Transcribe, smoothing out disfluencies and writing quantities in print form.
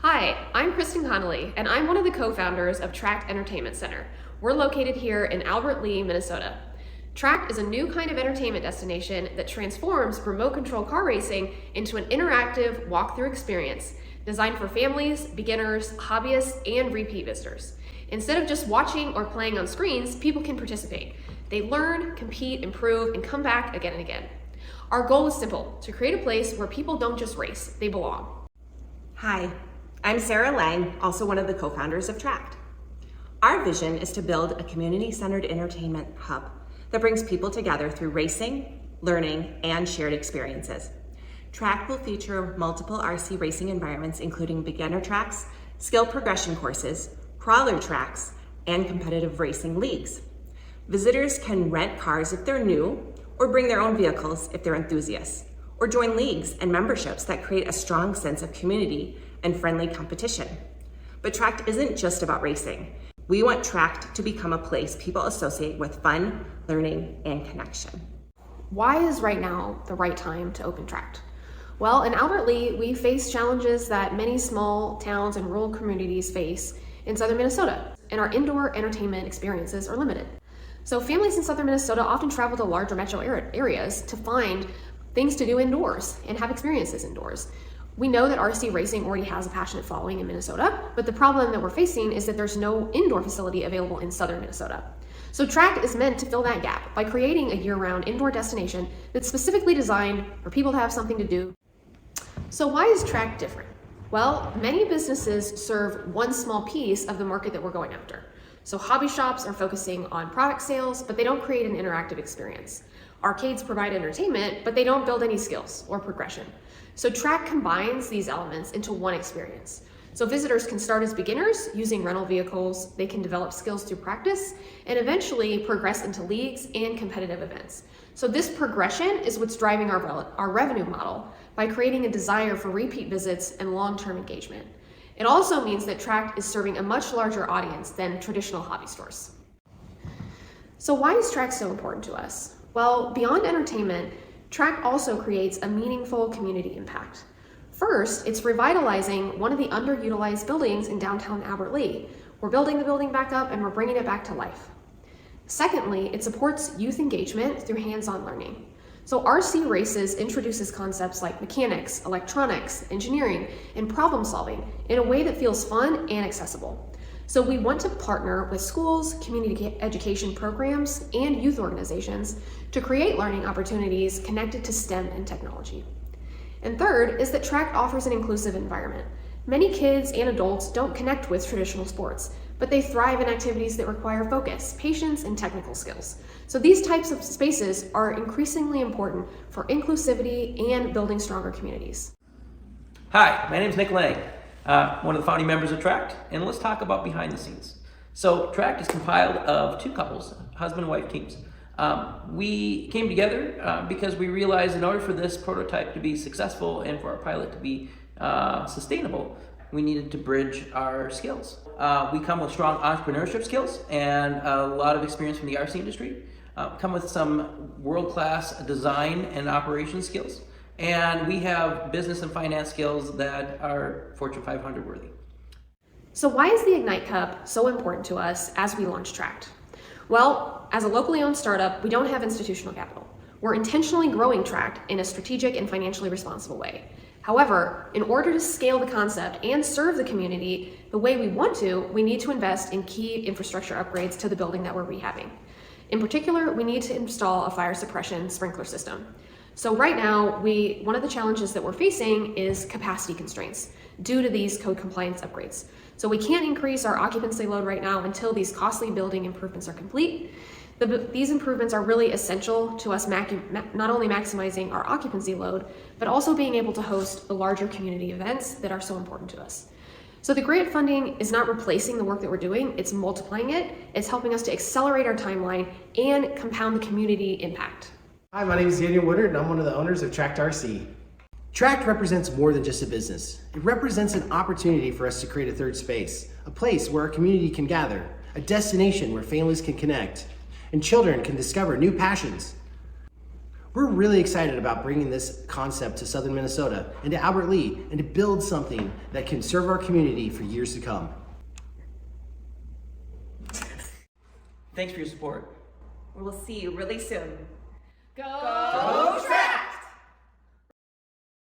Hi, I'm Kristen Connolly, and I'm one of the co-founders of Tract Entertainment Center. We're located here in Albert Lea, Minnesota. Tract is a new kind of entertainment destination that transforms remote control car racing into an interactive walkthrough experience designed for families, beginners, hobbyists, and repeat visitors. Instead of just watching or playing on screens, people can participate. They learn, compete, improve, and come back again and again. Our goal is simple: to create a place where people don't just race, they belong. Hi, I'm Sarah Lang, also one of the co-founders of Tract. Our vision is to build a community-centered entertainment hub that brings people together through racing, learning, and shared experiences. Tract will feature multiple RC racing environments, including beginner tracks, skill progression courses, crawler tracks, and competitive racing leagues. Visitors can rent cars if they're new, or bring their own vehicles if they're enthusiasts, or join leagues and memberships that create a strong sense of community and friendly competition. But Tract isn't just about racing. We want Tract to become a place people associate with fun, learning, and connection. Why is right now the right time to open Tract? Well, in Albert Lea, we face challenges that many small towns and rural communities face in southern Minnesota, and our indoor entertainment experiences are limited. So families in southern Minnesota often travel to larger metro areas to find things to do indoors and have experiences indoors. We know that RC racing already has a passionate following in Minnesota, but the problem that we're facing is that there's no indoor facility available in southern Minnesota. So Tract is meant to fill that gap by creating a year-round indoor destination that's specifically designed for people to have something to do. So why is Tract different? Well, many businesses serve one small piece of the market that we're going after. So hobby shops are focusing on product sales, but they don't create an interactive experience. Arcades provide entertainment, but they don't build any skills or progression. So Tract combines these elements into one experience. So visitors can start as beginners using rental vehicles, they can develop skills through practice, and eventually progress into leagues and competitive events. So this progression is what's driving our revenue model by creating a desire for repeat visits and long-term engagement. It also means that Tract is serving a much larger audience than traditional hobby stores. So why is Tract so important to us? Well, beyond entertainment, Tract also creates a meaningful community impact. First, it's revitalizing one of the underutilized buildings in downtown Albert Lea. We're building the building back up and we're bringing it back to life. Secondly, it supports youth engagement through hands-on learning. So RC Races introduces concepts like mechanics, electronics, engineering, and problem solving in a way that feels fun and accessible. So we want to partner with schools, community education programs, and youth organizations to create learning opportunities connected to STEM and technology. And third is that Tract offers an inclusive environment. Many kids and adults don't connect with traditional sports, but they thrive in activities that require focus, patience, and technical skills. So these types of spaces are increasingly important for inclusivity and building stronger communities. Hi, my name is Nick Lang, one of the founding members of Tract, and let's talk about behind the scenes. So Tract is compiled of two couples, husband and wife teams. We came together because we realized in order for this prototype to be successful and for our pilot to be sustainable, we needed to bridge our skills. We come with strong entrepreneurship skills and a lot of experience from the RC industry. Come with some world-class design and operation skills. And we have business and finance skills that are Fortune 500 worthy. So why is the Ignite Cup so important to us as we launch Tract? Well, as a locally owned startup, we don't have institutional capital. We're intentionally growing Tract in a strategic and financially responsible way. However, in order to scale the concept and serve the community the way we want to, we need to invest in key infrastructure upgrades to the building that we're rehabbing. In particular, we need to install a fire suppression sprinkler system. So right now, one of the challenges that we're facing is capacity constraints due to these code compliance upgrades. So we can't increase our occupancy load right now until these costly building improvements are complete. These improvements are really essential to us not only maximizing our occupancy load, but also being able to host the larger community events that are so important to us. So the grant funding is not replacing the work that we're doing, it's multiplying it. It's helping us to accelerate our timeline and compound the community impact. Hi, my name is Daniel Woodard and I'm one of the owners of Tract RC. Tract represents more than just a business. It represents an opportunity for us to create a third space, a place where our community can gather, a destination where families can connect, and children can discover new passions. We're really excited about bringing this concept to Southern Minnesota and to Albert Lea and to build something that can serve our community for years to come. Thanks for your support. We'll see you really soon. Go